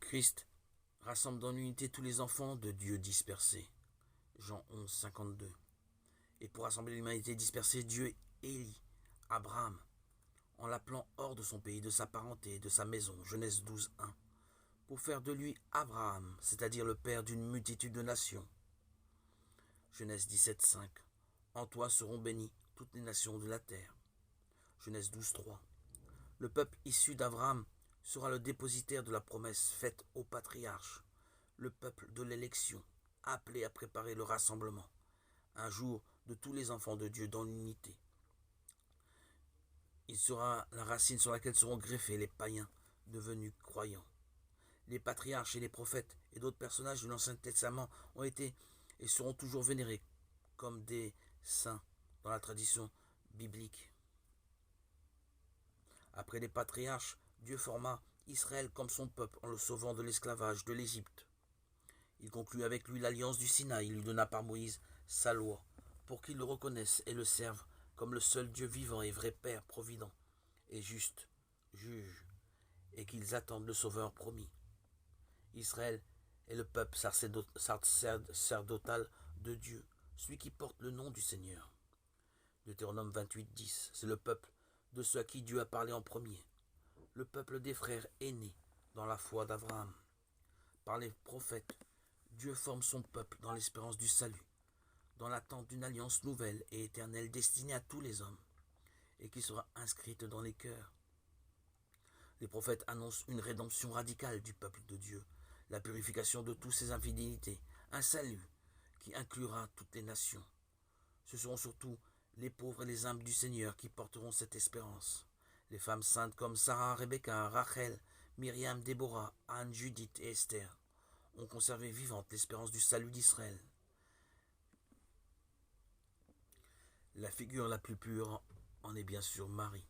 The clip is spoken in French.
Christ rassemble dans l'unité tous les enfants de Dieu dispersés. Jean 11, 52. Et pour rassembler l'humanité dispersée, Dieu élit Abraham en l'appelant hors de son pays, de sa parenté, de sa maison. Genèse 12, 1. Pour faire de lui Abraham, c'est-à-dire le père d'une multitude de nations. Genèse 17, 5. En toi seront bénies toutes les nations de la terre. Genèse 12, 3. Le peuple issu d'Abraham sera le dépositaire de la promesse faite aux patriarches, le peuple de l'élection, appelé à préparer le rassemblement, un jour de tous les enfants de Dieu dans l'unité. Il sera la racine sur laquelle seront greffés les païens devenus croyants. Les patriarches et les prophètes et d'autres personnages de l'Ancien Testament ont été et seront toujours vénérés comme des saints dans la tradition biblique. Après les patriarches, Dieu forma Israël comme son peuple en le sauvant de l'esclavage de l'Égypte. Il conclut avec lui l'alliance du Sinaï, il lui donna par Moïse sa loi, pour qu'il le reconnaisse et le serve comme le seul Dieu vivant et vrai Père provident et juste, juge, et qu'ils attendent le Sauveur promis. Israël est le peuple sacerdotal de Dieu, celui qui porte le nom du Seigneur. Deutéronome 28, 10, c'est le peuple de ceux à qui Dieu a parlé en premier, le peuple des frères aînés dans la foi d'Abraham. Par les prophètes, Dieu forme son peuple dans l'espérance du salut, dans l'attente d'une alliance nouvelle et éternelle destinée à tous les hommes, et qui sera inscrite dans les cœurs. Les prophètes annoncent une rédemption radicale du peuple de Dieu, la purification de toutes ses infidélités, un salut qui inclura toutes les nations. Ce seront surtout les pauvres et les humbles du Seigneur qui porteront cette espérance. Les femmes saintes comme Sarah, Rebecca, Rachel, Myriam, Déborah, Anne, Judith et Esther ont conservé vivante l'espérance du salut d'Israël. La figure la plus pure en est bien sûr Marie.